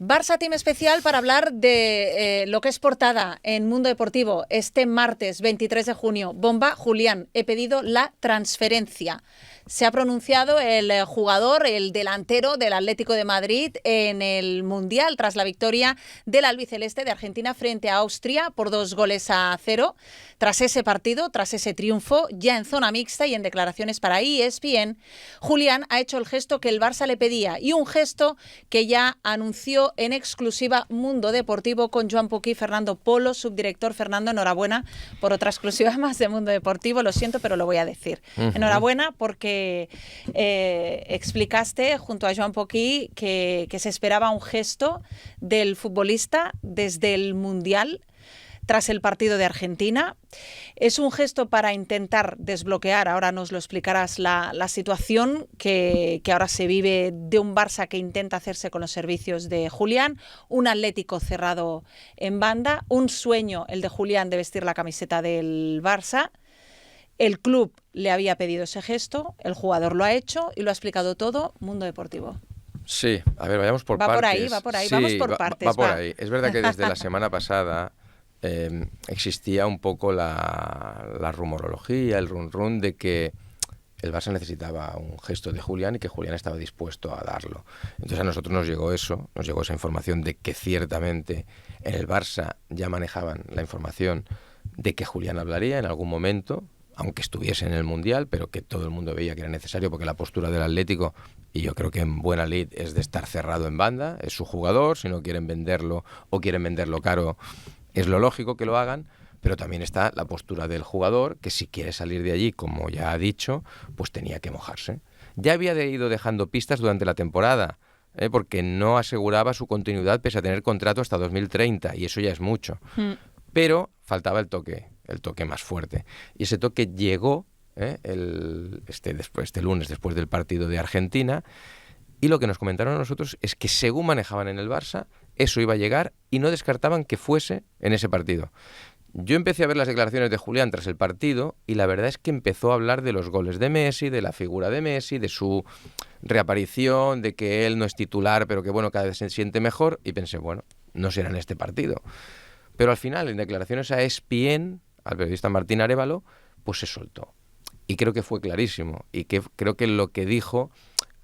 Barça Team especial para hablar de lo que es portada en Mundo Deportivo este martes 23 de junio. Bomba, Julián, he pedido la transferencia. Se ha pronunciado el jugador, el delantero del Atlético de Madrid en el Mundial tras la victoria del albiceleste de Argentina frente a Austria por 2-0. Tras ese partido, tras ese triunfo, ya en zona mixta y en declaraciones para ESPN, Julián ha hecho el gesto que el Barça le pedía y un gesto que ya anunció en exclusiva Mundo Deportivo con Joan Poquí y Fernando Polo, subdirector. Fernando, enhorabuena por otra exclusiva más de Mundo Deportivo. Lo siento, pero lo voy a decir. Enhorabuena porque explicaste junto a Joan Poquí que se esperaba un gesto del futbolista desde el Mundial tras el partido de Argentina. Es un gesto para intentar desbloquear, ahora nos lo explicarás, la situación que ahora se vive de un Barça que intenta hacerse con los servicios de Julián, un Atlético cerrado en banda, un sueño, el de Julián, de vestir la camiseta del Barça. El club le había pedido ese gesto, el jugador lo ha hecho y lo ha explicado todo Mundo Deportivo. Sí, a ver, vayamos por partes. Va por ahí, sí, vamos por partes. Va por ahí. Es verdad que desde la semana pasada existía un poco la rumorología, el run de que el Barça necesitaba un gesto de Julián y que Julián estaba dispuesto a darlo. Entonces a nosotros nos llegó esa información de que ciertamente en el Barça ya manejaban la información de que Julián hablaría en algún momento, aunque estuviese en el Mundial, pero que todo el mundo veía que era necesario porque la postura del Atlético, y yo creo que en buena lid, es de estar cerrado en banda, es su jugador, si no quieren venderlo o quieren venderlo caro, es lo lógico que lo hagan, pero también está la postura del jugador, que si quiere salir de allí, como ya ha dicho, pues tenía que mojarse. Ya había ido dejando pistas durante la temporada, porque no aseguraba su continuidad pese a tener contrato hasta 2030, y eso ya es mucho. Pero faltaba el toque más fuerte. Y ese toque llegó este lunes, después del partido de Argentina, y lo que nos comentaron a nosotros es que según manejaban en el Barça, eso iba a llegar y no descartaban que fuese en ese partido. Yo empecé a ver las declaraciones de Julián tras el partido y la verdad es que empezó a hablar de los goles de Messi, de la figura de Messi, de su reaparición, de que él no es titular, pero que bueno, cada vez se siente mejor, y pensé, bueno, no será en este partido. Pero al final, en declaraciones a ESPN, al periodista Martín Arévalo, pues se soltó. Y creo que fue clarísimo. Y que creo que lo que dijo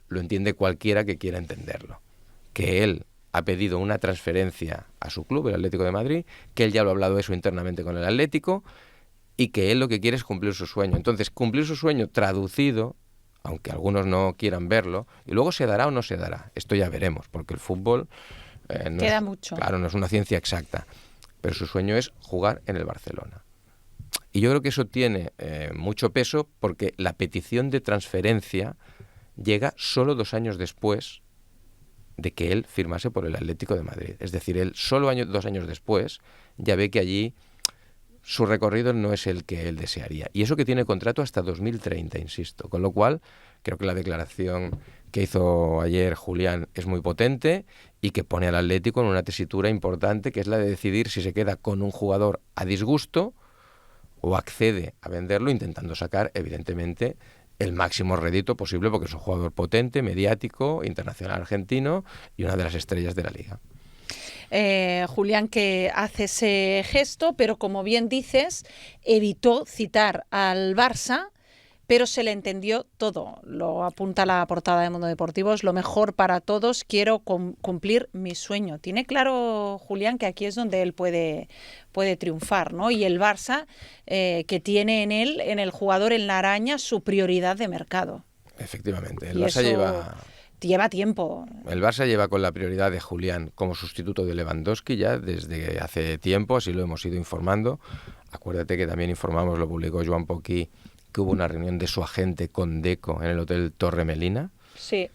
lo entiende cualquiera que quiera entenderlo. Que él ha pedido una transferencia a su club, el Atlético de Madrid, que él ya lo ha hablado eso internamente con el Atlético, y que él lo que quiere es cumplir su sueño. Entonces, cumplir su sueño traducido, aunque algunos no quieran verlo, y luego se dará o no se dará. Esto ya veremos, porque el fútbol queda mucho. Claro, no es una ciencia exacta. Pero su sueño es jugar en el Barcelona. Y yo creo que eso tiene mucho peso porque la petición de transferencia llega solo 2 años después de que él firmase por el Atlético de Madrid. Es decir, él solo 2 años después ya ve que allí su recorrido no es el que él desearía. Y eso que tiene contrato hasta 2030, insisto. Con lo cual, creo que la declaración que hizo ayer Julián es muy potente y que pone al Atlético en una tesitura importante, que es la de decidir si se queda con un jugador a disgusto o accede a venderlo, intentando sacar, evidentemente, el máximo rédito posible, porque es un jugador potente, mediático, internacional argentino y una de las estrellas de la liga. Julián, que hace ese gesto, pero como bien dices, evitó citar al Barça, pero se le entendió todo. Lo apunta la portada de Mundo Deportivo, es lo mejor para todos, quiero cumplir mi sueño. Tiene claro Julián que aquí es donde él puede triunfar, ¿no? Y el Barça, que tiene en el jugador, en la araña, su prioridad de mercado. Efectivamente, el Barça lleva tiempo. El Barça lleva con la prioridad de Julián como sustituto de Lewandowski ya desde hace tiempo, así lo hemos ido informando. Acuérdate que también informamos, lo publicó Joan Poquí, que hubo una reunión de su agente con Deco en el Hotel Torre Melina. Sí.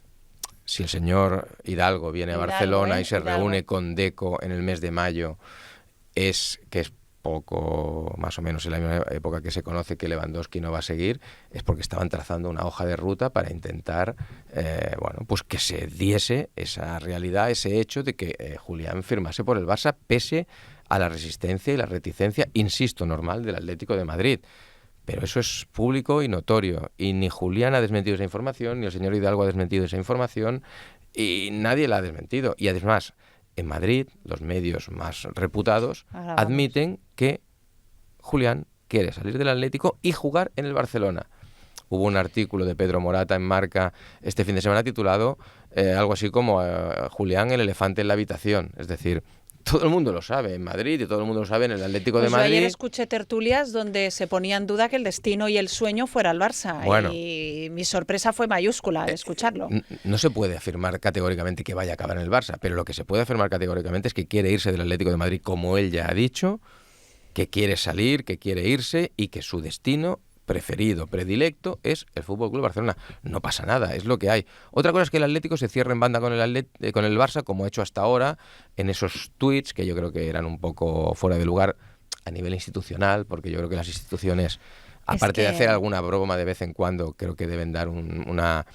Si el señor Hidalgo viene a Barcelona y se reúne con Deco en el mes de mayo, es poco, más o menos en la misma época que se conoce que Lewandowski no va a seguir, es porque estaban trazando una hoja de ruta para intentar, pues que se diese esa realidad, ese hecho de que Julián firmase por el Barça, pese a la resistencia y la reticencia, insisto, normal del Atlético de Madrid. Pero eso es público y notorio, y ni Julián ha desmentido esa información, ni el señor Hidalgo ha desmentido esa información, y nadie la ha desmentido. Y además, en Madrid, los medios más reputados Ahora admiten que Julián quiere salir del Atlético y jugar en el Barcelona. Hubo un artículo de Pedro Morata en Marca este fin de semana titulado algo así como Julián, el elefante en la habitación. Es decir, todo el mundo lo sabe en Madrid y todo el mundo lo sabe en el Atlético de Madrid. Yo ayer escuché tertulias donde se ponía en duda que el destino y el sueño fuera el Barça. Bueno, y mi sorpresa fue mayúscula al escucharlo. No se puede afirmar categóricamente que vaya a acabar en el Barça, pero lo que se puede afirmar categóricamente es que quiere irse del Atlético de Madrid, como él ya ha dicho, que quiere salir, que quiere irse y que su destino preferido, predilecto, es el Fútbol Club Barcelona. No pasa nada, es lo que hay. Otra cosa es que el Atlético se cierre en banda con el Barça, como ha hecho hasta ahora, en esos tweets que yo creo que eran un poco fuera de lugar a nivel institucional, porque yo creo que las instituciones, aparte de hacer alguna broma de vez en cuando, creo que deben dar una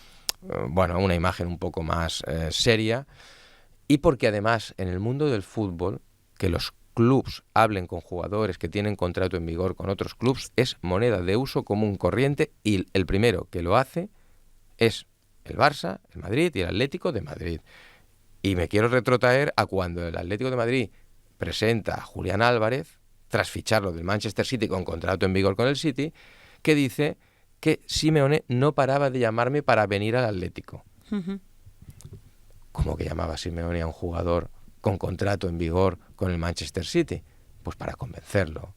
imagen un poco más seria, y porque además en el mundo del fútbol, que los clubs hablen con jugadores que tienen contrato en vigor con otros clubs es moneda de uso común corriente, y el primero que lo hace es el Barça, el Madrid y el Atlético de Madrid. Y me quiero retrotraer a cuando el Atlético de Madrid presenta a Julián Álvarez, tras ficharlo del Manchester City con contrato en vigor con el City, que dice que Simeone no paraba de llamarme para venir al Atlético. Uh-huh. ¿Cómo que llamaba Simeone a un jugador con contrato en vigor con el Manchester City? Pues para convencerlo.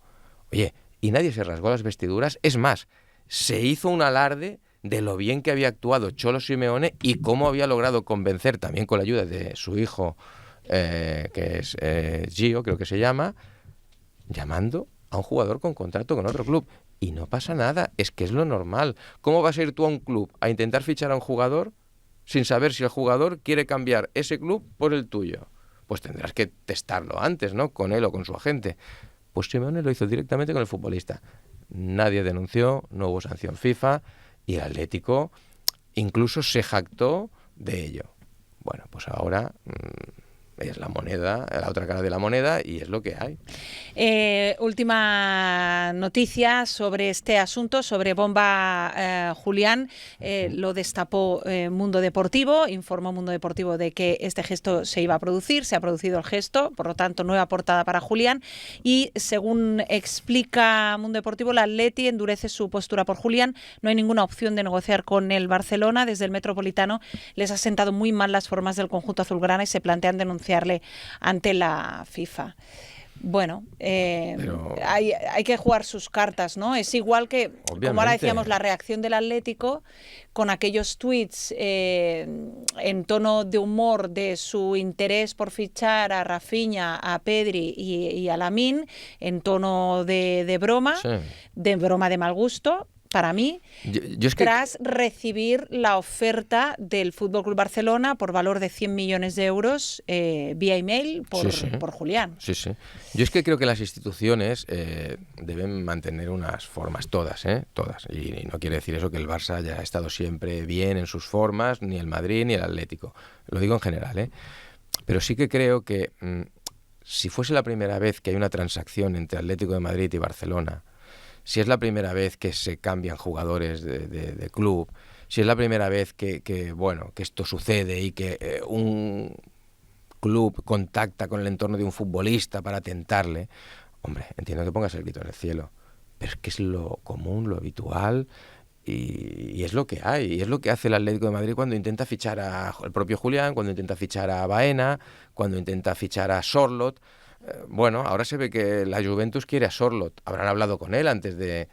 Oye, y nadie se rasgó las vestiduras. Es más, se hizo un alarde de lo bien que había actuado Cholo Simeone y cómo había logrado convencer, también con la ayuda de su hijo, que es Gio, creo que se llama, llamando a un jugador con contrato con otro club. Y no pasa nada, es que es lo normal. ¿Cómo vas a ir tú a un club a intentar fichar a un jugador sin saber si el jugador quiere cambiar ese club por el tuyo? Pues tendrás que testarlo antes, ¿no? Con él o con su agente. Pues Simeone lo hizo directamente con el futbolista. Nadie denunció, no hubo sanción FIFA y el Atlético incluso se jactó de ello. Bueno, pues ahora es la moneda, la otra cara de la moneda, y es lo que hay. Última noticia sobre este asunto, sobre Bomba Julián. Lo destapó Mundo Deportivo, informó Mundo Deportivo de que este gesto se iba a producir, se ha producido el gesto, por lo tanto nueva portada para Julián, y según explica Mundo Deportivo, la Atleti endurece su postura por Julián. No hay ninguna opción de negociar con el Barcelona. Desde el Metropolitano les ha sentado muy mal las formas del conjunto azulgrana y se plantean denunciarle ante la FIFA. Bueno, hay que jugar sus cartas, ¿no? Es igual que, obviamente, como ahora decíamos, la reacción del Atlético con aquellos tweets en tono de humor de su interés por fichar a Rafinha, a Pedri y a Lamine, en tono de broma, sí, de broma de mal gusto, para mí, yo es que tras recibir la oferta del Fútbol Club Barcelona por valor de 100 millones de euros vía email por Julián. Sí, sí. Yo es que creo que las instituciones deben mantener unas formas todas. Y no quiere decir eso que el Barça haya estado siempre bien en sus formas, ni el Madrid ni el Atlético. Lo digo en general, Pero sí que creo que si fuese la primera vez que hay una transacción entre Atlético de Madrid y Barcelona, si es la primera vez que se cambian jugadores de club, si es la primera vez que esto sucede y que un club contacta con el entorno de un futbolista para tentarle, hombre, entiendo que pongas el grito en el cielo, pero es que es lo común, lo habitual, y es lo que hay, y es lo que hace el Atlético de Madrid cuando intenta fichar al propio Julián, cuando intenta fichar a Baena, cuando intenta fichar a Sorloth. Bueno, ahora se ve que la Juventus quiere a Sorloth. Habrán hablado con él antes de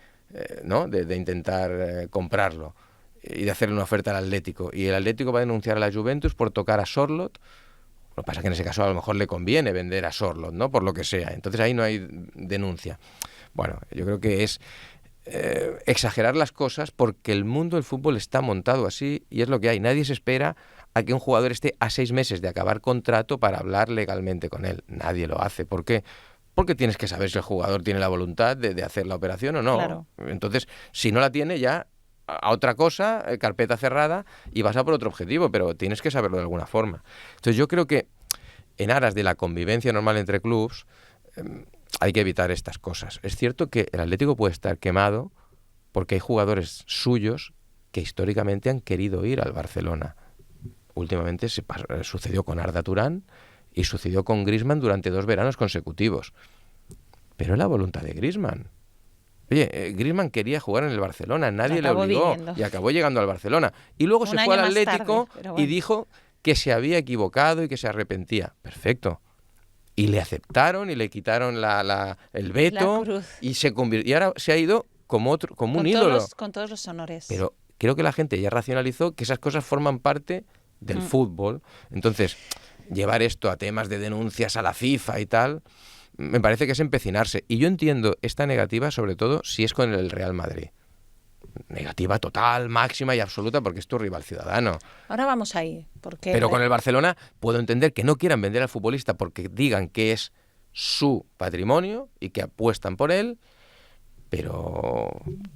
intentar comprarlo y de hacerle una oferta al Atlético. Y el Atlético va a denunciar a la Juventus por tocar a Sorloth. Lo que pasa es que en ese caso a lo mejor le conviene vender a Sorloth, ¿no? Por lo que sea. Entonces ahí no hay denuncia. Bueno, yo creo que es exagerar las cosas, porque el mundo del fútbol está montado así y es lo que hay. Nadie se espera a que un jugador esté a 6 meses de acabar contrato para hablar legalmente con él. Nadie lo hace. ¿Por qué? Porque tienes que saber si el jugador tiene la voluntad de hacer la operación o no. Claro. Entonces, si no la tiene, ya a otra cosa, carpeta cerrada, y vas a por otro objetivo, pero tienes que saberlo de alguna forma. Entonces yo creo que en aras de la convivencia normal entre clubs, hay que evitar estas cosas. Es cierto que el Atlético puede estar quemado porque hay jugadores suyos que históricamente han querido ir al Barcelona. Últimamente sucedió con Arda Turán Y sucedió con Griezmann durante 2 veranos consecutivos. Pero es la voluntad de Griezmann. Oye, Griezmann quería jugar en el Barcelona, nadie le obligó y acabó llegando al Barcelona. Y luego se fue al Atlético y dijo que se había equivocado y que se arrepentía. Perfecto. Y le aceptaron y le quitaron el veto y y ahora se ha ido como un ídolo. Con todos los honores. Pero creo que la gente ya racionalizó que esas cosas forman parte del fútbol. Entonces, llevar esto a temas de denuncias a la FIFA y tal, me parece que es empecinarse. Y yo entiendo esta negativa, sobre todo, si es con el Real Madrid. Negativa total, máxima y absoluta, porque es tu rival ciudadano. Ahora vamos ahí. Pero con el Barcelona puedo entender que no quieran vender al futbolista porque digan que es su patrimonio y que apuestan por él, pero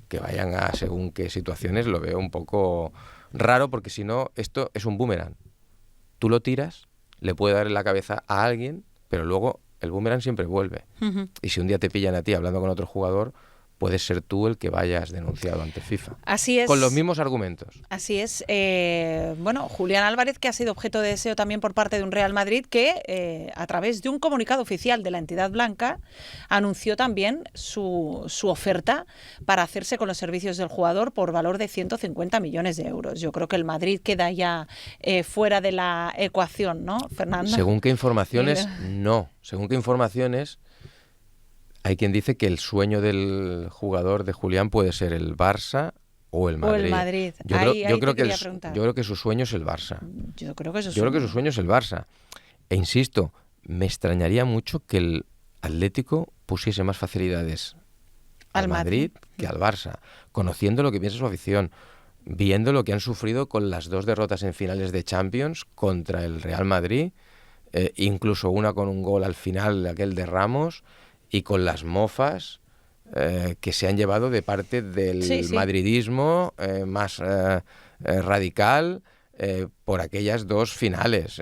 que vayan a según qué situaciones lo veo un poco raro, porque si no, esto es un boomerang. Tú lo tiras, le puede dar en la cabeza a alguien, pero luego el boomerang siempre vuelve. Y si un día te pillan a ti hablando con otro jugador, puedes ser tú el que vayas denunciado ante FIFA. Así es. Con los mismos argumentos. Así es. Julián Álvarez, que ha sido objeto de deseo también por parte de un Real Madrid, que a través de un comunicado oficial de la entidad blanca anunció también su oferta para hacerse con los servicios del jugador por valor de 150 millones de euros. Yo creo que el Madrid queda ya fuera de la ecuación, ¿no, Fernando? Según qué informaciones, no. Según qué informaciones... Hay quien dice que el sueño del jugador de Julián puede ser el Barça o el Madrid. O el Madrid. Yo creo que su sueño es el Barça. Yo creo que su sueño es el Barça. E insisto, me extrañaría mucho que el Atlético pusiese más facilidades al Madrid que al Barça, conociendo lo que piensa su afición, viendo lo que han sufrido con las 2 derrotas en finales de Champions contra el Real Madrid, incluso una con un gol al final, aquel de Ramos, y con las mofas que se han llevado de parte del madridismo más radical por aquellas 2 finales.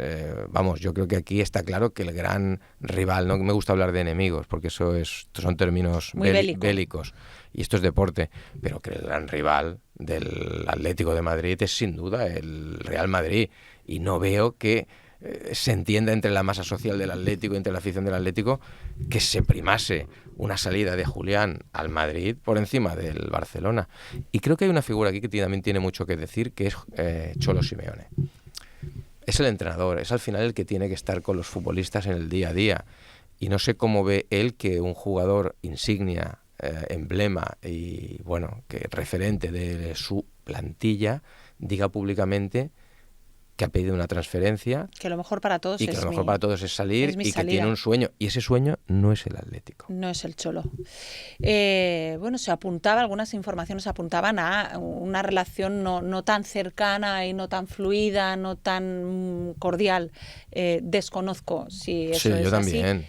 Yo creo que aquí está claro que el gran rival, no me gusta hablar de enemigos, porque estos son términos bélicos, y esto es deporte, pero que el gran rival del Atlético de Madrid es sin duda el Real Madrid, y no veo que se entienda entre la masa social del Atlético y entre la afición del Atlético que se primase una salida de Julián al Madrid por encima del Barcelona. Y creo que hay una figura aquí que también tiene mucho que decir, que es Cholo Simeone. Es el entrenador, es al final el que tiene que estar con los futbolistas en el día a día. Y no sé cómo ve él que un jugador insignia, emblema y que referente de su plantilla diga públicamente que ha pedido una transferencia, que lo mejor para todos es salir y que tiene un sueño, y ese sueño no es el Atlético. No es el Cholo. Algunas informaciones apuntaban a una relación no tan cercana y no tan fluida, no tan cordial. Desconozco si eso es yo también. Así.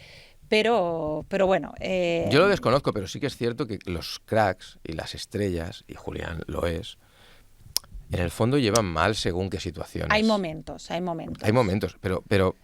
Pero bueno... Yo lo desconozco, pero sí que es cierto que los cracks y las estrellas, y Julián lo es, en el fondo llevan mal según qué situaciones. Hay momentos. Hay momentos, pero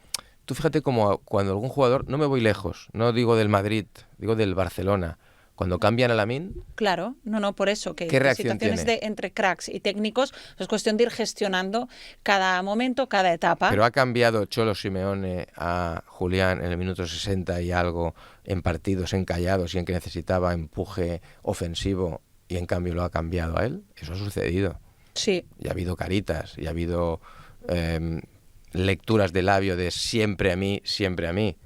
tú fíjate como cuando algún jugador, no me voy lejos, no digo del Madrid, digo del Barcelona, cuando cambian a Lamine... Claro, por eso, que ¿qué reacción situaciones entre cracks y técnicos es cuestión de ir gestionando cada momento, cada etapa. Pero ha cambiado Cholo Simeone a Julián en el minuto 60 y algo en partidos encallados y en que necesitaba empuje ofensivo, y en cambio lo ha cambiado a él. Eso ha sucedido. Sí. Y ha habido caritas, y ha habido lecturas de labio de siempre a mí, siempre a mí.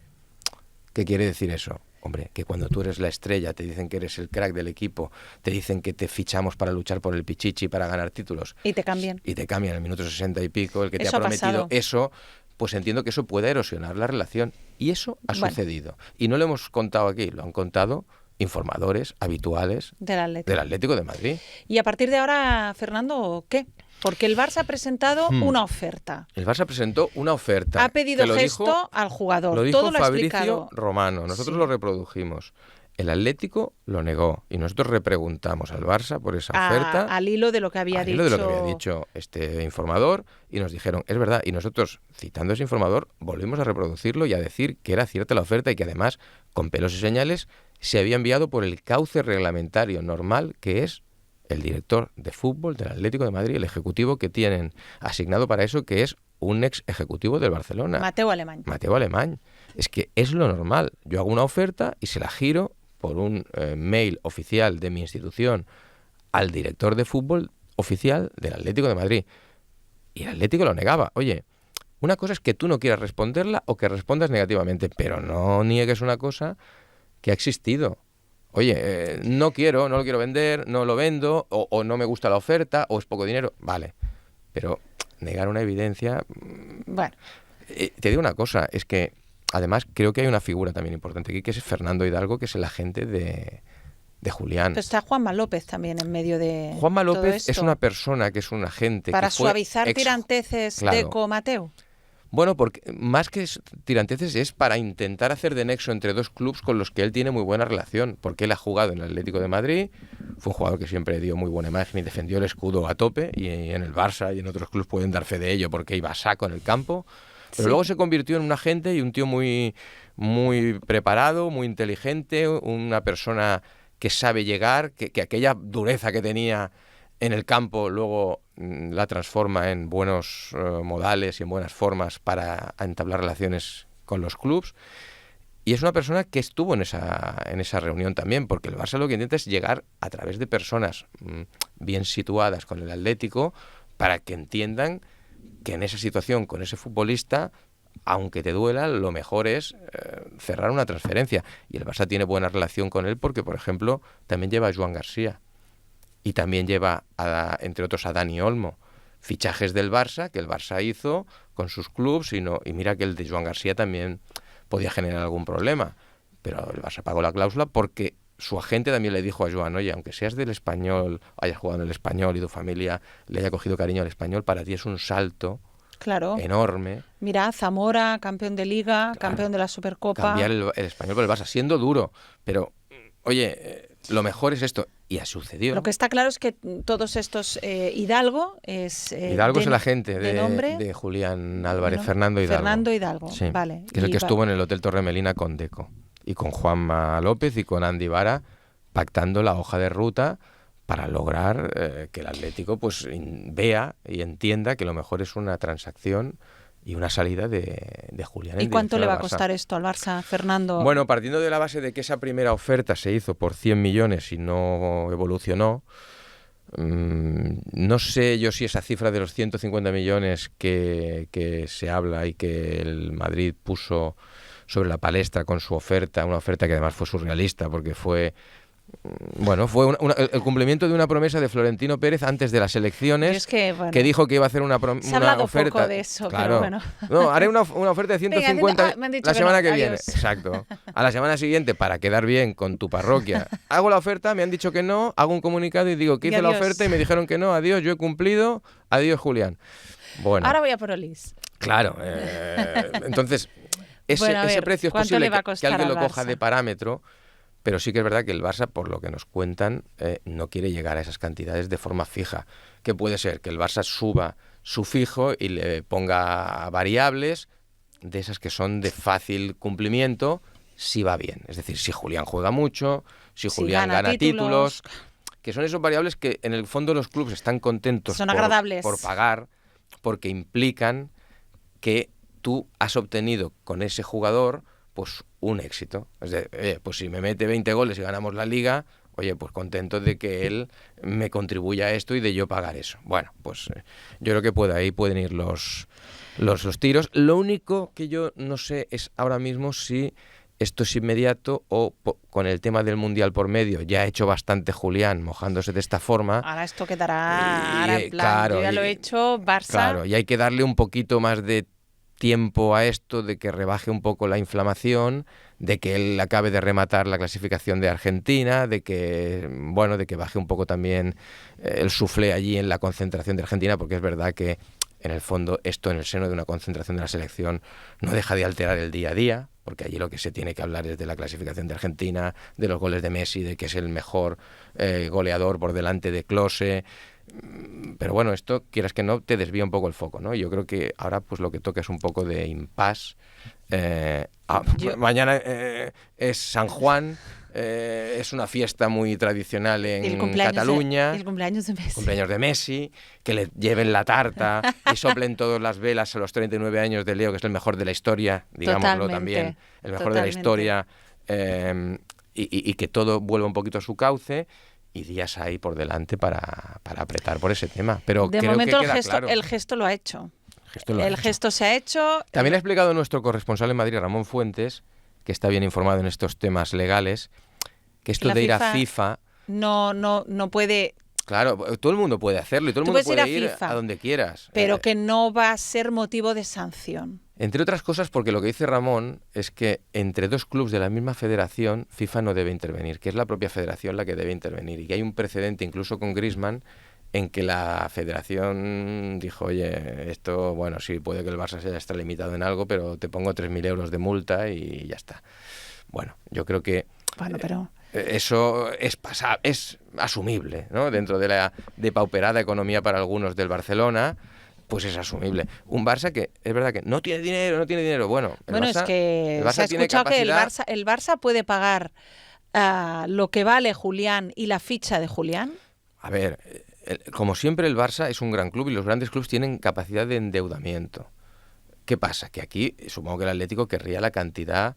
¿Qué quiere decir eso? Hombre, que cuando tú eres la estrella, te dicen que eres el crack del equipo, te dicen que te fichamos para luchar por el Pichichi, para ganar títulos. Y te cambian. Y te cambian en el minuto 60 y pico, el que te ha prometido eso, pues entiendo que eso puede erosionar la relación. Y eso ha sucedido. Y no lo hemos contado aquí, lo han contado informadores habituales del Atlético de Madrid. Y a partir de ahora, Fernando, ¿qué? Porque el Barça ha presentado una oferta. El Barça presentó una oferta. Ha pedido gesto al jugador. Lo dijo todo lo Fabricio Romano. Nosotros lo reprodujimos. El Atlético lo negó y nosotros repreguntamos al Barça por esa oferta. Al hilo de lo que había dicho este informador, y nos dijeron, es verdad, y nosotros, citando a ese informador, volvimos a reproducirlo y a decir que era cierta la oferta y que además, con pelos y señales, se había enviado por el cauce reglamentario normal, que es el director de fútbol del Atlético de Madrid, el ejecutivo que tienen asignado para eso, que es un ex ejecutivo del Barcelona. Mateu Alemany. Mateu Alemany. Es que es lo normal. Yo hago una oferta y se la giro por un mail oficial de mi institución al director de fútbol oficial del Atlético de Madrid. Y el Atlético lo negaba. Oye, una cosa es que tú no quieras responderla o que respondas negativamente, pero no niegues una cosa que ha existido. Oye, no lo quiero vender, no lo vendo, o no me gusta la oferta, o es poco dinero. Vale, pero negar una evidencia... Bueno. Te digo una cosa, es que además creo que hay una figura también importante aquí, que es Fernando Hidalgo, que es el agente de Julián. Pero está Juanma López también en medio de Juanma todo López esto. es una persona que es un agente para que fue suavizar tiranteces de Mateu. Bueno, porque más que tiranteces es para intentar hacer de nexo entre dos clubes con los que él tiene muy buena relación, porque él ha jugado en el Atlético de Madrid, fue un jugador que siempre dio muy buena imagen y defendió el escudo a tope, y en el Barça y en otros clubes pueden dar fe de ello porque iba a saco en el campo, pero luego se convirtió en un agente y un tío muy, muy preparado, muy inteligente, una persona que sabe llegar, que aquella dureza que tenía en el campo luego la transforma en buenos modales y en buenas formas para entablar relaciones con los clubes. Y es una persona que estuvo en esa reunión también, porque el Barça lo que intenta es llegar a través de personas bien situadas con el Atlético para que entiendan que en esa situación con ese futbolista, aunque te duela, lo mejor es cerrar una transferencia. Y el Barça tiene buena relación con él porque, por ejemplo, también lleva a Joan García. Y también lleva, entre otros, a Dani Olmo. Fichajes del Barça, que el Barça hizo con sus clubes, y mira que el de Joan García también podía generar algún problema. Pero el Barça pagó la cláusula porque su agente también le dijo a Joan, oye, aunque seas del Español, hayas jugado en el Español y tu familia le haya cogido cariño al Español, para ti es un salto enorme. Mira, Zamora, campeón de Liga, campeón de la Supercopa. Cambiar el Español por el Barça, siendo duro. Pero, oye, lo mejor es esto. Y ha sucedido. Lo que está claro es que todos estos... Hidalgo es... Hidalgo es el agente de Julián Álvarez, Fernando Fernando Hidalgo, sí, vale. Que es el que estuvo en el Hotel Torremelina con Deco. Y con Juanma López y con Andy Vara pactando la hoja de ruta para lograr que el Atlético pues vea y entienda que lo mejor es una transacción y una salida de Julián. ¿Y cuánto le va a costar esto al Barça, Fernando? Bueno, partiendo de la base de que esa primera oferta se hizo por 100 millones y no evolucionó, no sé yo si esa cifra de los 150 millones que se habla y que el Madrid puso sobre la palestra con su oferta, una oferta que además fue surrealista porque fue... Bueno, fue el cumplimiento de una promesa de Florentino Pérez antes de las elecciones, que dijo que iba a hacer una se ha hablado oferta. Poco de eso, claro. Pero bueno. No, haré una oferta de 150 la semana que viene. Adiós. Exacto. A la semana siguiente, para quedar bien con tu parroquia, hago la oferta, me han dicho que no, hago un comunicado y digo que hice la oferta y me dijeron que no, adiós, yo he cumplido, adiós Julián. Bueno. Ahora voy a por Olis. Claro. Entonces, ese precio es posible que alguien lo coja de parámetro. Pero sí que es verdad que el Barça, por lo que nos cuentan, no quiere llegar a esas cantidades de forma fija. Que puede ser que el Barça suba su fijo y le ponga variables de esas que son de fácil cumplimiento si va bien. Es decir, si Julián juega mucho, si Julián gana títulos, que son esos variables que en el fondo los clubes están contentos por pagar, porque implican que tú has obtenido con ese jugador pues un éxito. Es decir, pues si me mete 20 goles y ganamos la Liga, oye, pues contento de que él me contribuya a esto y de yo pagar eso. Bueno, pues yo creo que ahí pueden ir los tiros. Lo único que yo no sé es ahora mismo si esto es inmediato o con el tema del Mundial por medio. Ya ha hecho bastante Julián mojándose de esta forma. Ahora esto quedará en plan, claro, yo ya lo he hecho, Barça... Claro, y hay que darle un poquito más de tiempo a esto, de que rebaje un poco la inflamación, de que él acabe de rematar la clasificación de Argentina, de que baje un poco también el suflé allí en la concentración de Argentina, porque es verdad que en el fondo esto en el seno de una concentración de la selección no deja de alterar el día a día, porque allí lo que se tiene que hablar es de la clasificación de Argentina, de los goles de Messi, de que es el mejor goleador por delante de Klose. Pero bueno, esto, quieras que no, te desvía un poco el foco, ¿no? Yo creo que ahora pues lo que toca es un poco de impasse. Mañana es San Juan es una fiesta muy tradicional en Cataluña. El cumpleaños de Messi. Cumpleaños de Messi, que le lleven la tarta y soplen todas las velas a los 39 años de Leo, que es el mejor de la historia, digámoslo también, el mejor de la historia, y que todo vuelva un poquito a su cauce. Y días ahí por delante para apretar por ese tema. Pero de creo momento que queda claro. El gesto lo ha hecho. El gesto se ha hecho. También ha explicado nuestro corresponsal en Madrid, Ramón Fuentes, que está bien informado en estos temas legales, que esto de ir a FIFA no puede. Claro, todo el mundo puede hacerlo y todo el mundo puede ir a donde quieras. Pero que no va a ser motivo de sanción. Entre otras cosas porque lo que dice Ramón es que entre dos clubes de la misma federación, FIFA no debe intervenir, que es la propia federación la que debe intervenir. Y que hay un precedente incluso con Griezmann en que la federación dijo, oye, esto, bueno, sí, puede que el Barça se haya extralimitado en algo, pero te pongo 3.000 euros de multa y ya está. Bueno, yo creo que pero eso es asumible, ¿no? Dentro de la depauperada economía para algunos del Barcelona, pues es asumible. Un Barça que es verdad que no tiene dinero. Bueno, Barça, es que se ha escuchado que el Barça puede pagar lo que vale Julián y la ficha de Julián. A ver, como siempre el Barça es un gran club y los grandes clubes tienen capacidad de endeudamiento. ¿Qué pasa? Que aquí supongo que el Atlético querría la cantidad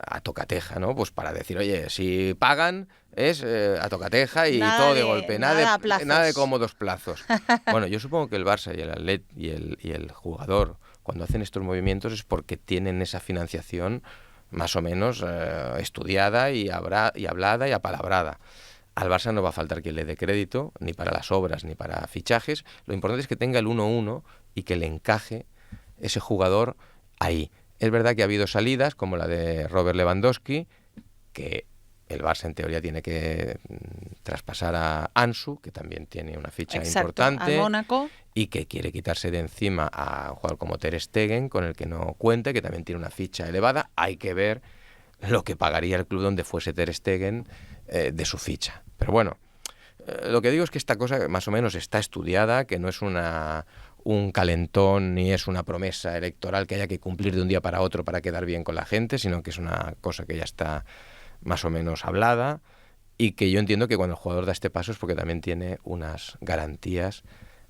a tocateja, ¿no? Pues para decir, oye, si pagan es a tocateja y nada todo de golpe, nada de cómodos plazos. Bueno, yo supongo que el Barça y el Atlet y el jugador, cuando hacen estos movimientos es porque tienen esa financiación más o menos estudiada y hablada y apalabrada. Al Barça no va a faltar quien le dé crédito, ni para las obras, ni para fichajes. Lo importante es que tenga el 1-1 y que le encaje ese jugador ahí. Es verdad que ha habido salidas, como la de Robert Lewandowski, que el Barça en teoría tiene que traspasar a Ansu, que también tiene una ficha importante, al Mónaco, y que quiere quitarse de encima a un jugador como Ter Stegen, con el que no cuenta, que también tiene una ficha elevada. Hay que ver lo que pagaría el club donde fuese Ter Stegen de su ficha. Pero bueno, lo que digo es que esta cosa más o menos está estudiada, que no es un calentón ni es una promesa electoral que haya que cumplir de un día para otro para quedar bien con la gente, sino que es una cosa que ya está más o menos hablada y que yo entiendo que cuando el jugador da este paso es porque también tiene unas garantías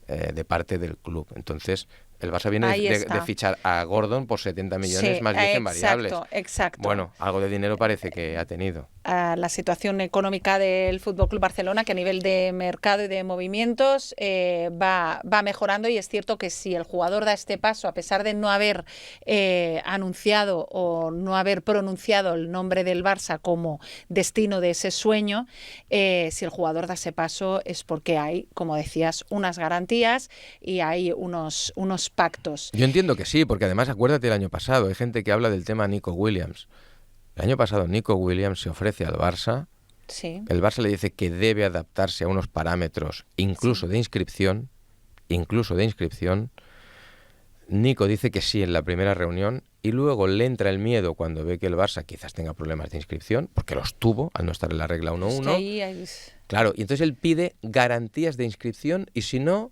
de parte del club. Entonces, el Barça viene de fichar a Gordon por 70 millones más 10 en variables. Exacto. Bueno, algo de dinero parece que ha tenido. La situación económica del Fútbol Club Barcelona, que a nivel de mercado y de movimientos va mejorando, y es cierto que si el jugador da este paso, a pesar de no haber anunciado o no haber pronunciado el nombre del Barça como destino de ese sueño, si el jugador da ese paso es porque hay, como decías, unas garantías y hay unos pactos. Yo entiendo que sí, porque además acuérdate del año pasado, hay gente que habla del tema Nico Williams. El año pasado Nico Williams se ofrece al Barça, sí. El Barça le dice que debe adaptarse a unos parámetros, incluso de inscripción. Nico dice que sí en la primera reunión y luego le entra el miedo cuando ve que el Barça quizás tenga problemas de inscripción, porque los tuvo al no estar en la regla 1-1. Es que ahí hay... Claro, y entonces él pide garantías de inscripción y si no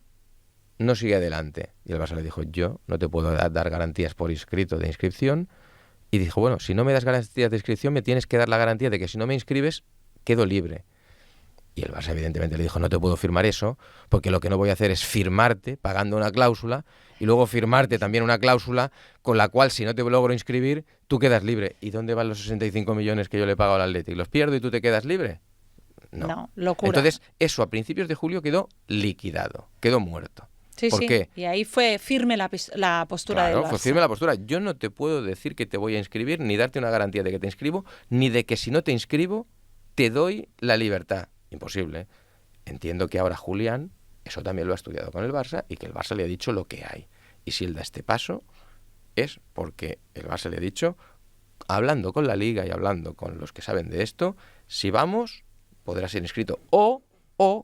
sigue adelante. Y el Barça le dijo, yo no te puedo dar garantías por escrito de inscripción. Y dijo, bueno, si no me das garantías de inscripción, me tienes que dar la garantía de que si no me inscribes, quedo libre. Y el Barça evidentemente le dijo, no te puedo firmar eso, porque lo que no voy a hacer es firmarte pagando una cláusula y luego firmarte también una cláusula con la cual si no te logro inscribir, tú quedas libre. ¿Y dónde van los 65 millones que yo le pago al Athletic? ¿Los pierdo y tú te quedas libre? No, locura. Entonces, eso a principios de julio quedó liquidado, quedó muerto. Sí, ¿Por qué? Y ahí fue firme la postura del Barça. Fue firme la postura. Yo no te puedo decir que te voy a inscribir, ni darte una garantía de que te inscribo, ni de que si no te inscribo, te doy la libertad. Imposible. Entiendo que ahora Julián, eso también lo ha estudiado con el Barça, y que el Barça le ha dicho lo que hay. Y si él da este paso, es porque el Barça le ha dicho, hablando con la Liga y hablando con los que saben de esto, si vamos, podrá ser inscrito. O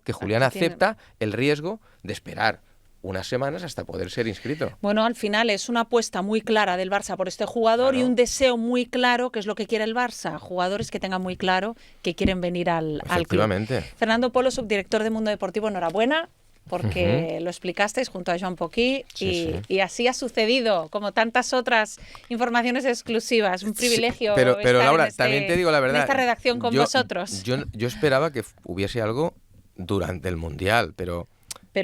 que Julián acepta el riesgo de esperar unas semanas hasta poder ser inscrito. Bueno, al final es una apuesta muy clara del Barça por este jugador, claro, y un deseo muy claro, que es lo que quiere el Barça, jugadores que tengan muy claro que quieren venir al club. Efectivamente. Fernando Polo, subdirector de Mundo Deportivo, enhorabuena. porque lo explicasteis junto a Joan Poquí y así ha sucedido, como tantas otras informaciones exclusivas. Un privilegio pero estar Laura, en también te digo la verdad, en esta redacción con vosotros. Yo esperaba que hubiese algo durante el Mundial, pero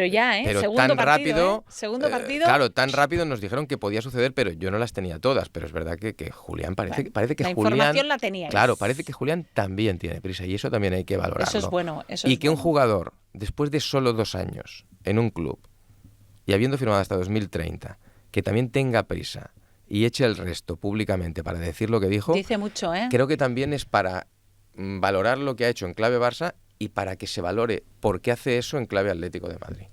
ya, pero segundo tan partido, rápido, segundo partido. Claro, tan rápido nos dijeron que podía suceder, pero yo no las tenía todas. Pero es verdad que Julián parece que la Julián, información la teníais. Claro, parece que Julián también tiene prisa y eso también hay que valorarlo. Eso es bueno. Y que un jugador, después de solo 2 años en un club y habiendo firmado hasta 2030, que también tenga prisa y eche el resto públicamente para decir lo que dijo, dice mucho, creo que también es para valorar lo que ha hecho en clave Barça y para que se valore por qué hace eso en clave Atlético de Madrid.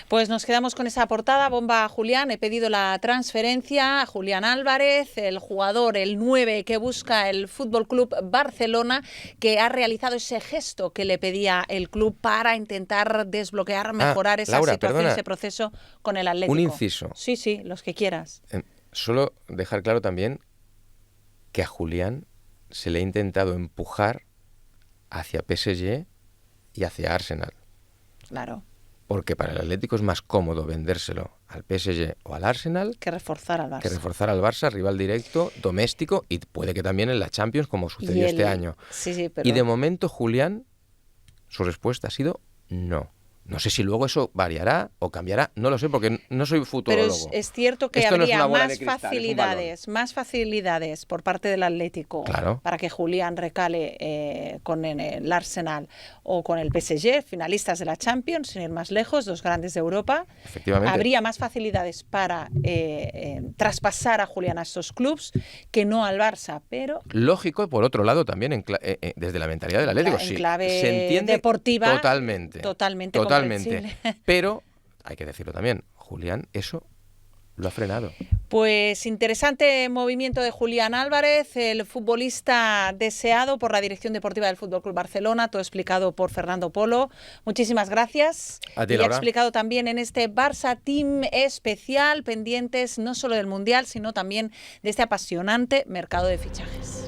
Pues nos quedamos con esa portada, bomba a Julián, he pedido la transferencia, Julián Álvarez, el jugador, el 9 que busca el Fútbol Club Barcelona, que ha realizado ese gesto que le pedía el club para intentar desbloquear, mejorar esa Laura, situación, perdona, ese proceso con el Atlético. Un inciso. Sí, los que quieras. Solo dejar claro también que a Julián se le ha intentado empujar hacia PSG y hacia Arsenal. Claro. Porque para el Atlético es más cómodo vendérselo al PSG o al Arsenal que reforzar al Barça. Rival directo, doméstico y puede que también en la Champions, como sucedió este año. Pero... Y de momento Julián, su respuesta ha sido no. No sé si luego eso variará o cambiará, no lo sé porque no soy futurólogo. Pero es cierto que esto habría no más facilidades por parte del Atlético para que Julián recale con el Arsenal o con el PSG, finalistas de la Champions, sin ir más lejos, 2 grandes de Europa. Efectivamente. Habría más facilidades para traspasar a Julián a estos clubes que no al Barça, pero... Lógico, por otro lado, también desde la mentalidad del Atlético. En clave se entiende deportiva. Totalmente. Pero, hay que decirlo también, Julián eso lo ha frenado. Pues interesante movimiento de Julián Álvarez, el futbolista deseado por la dirección deportiva del Fútbol Club Barcelona, todo explicado por Fernando Polo. Muchísimas gracias. A ti, y Laura. ha explicado también en este Barça Team especial, pendientes no solo del Mundial, sino también de este apasionante mercado de fichajes.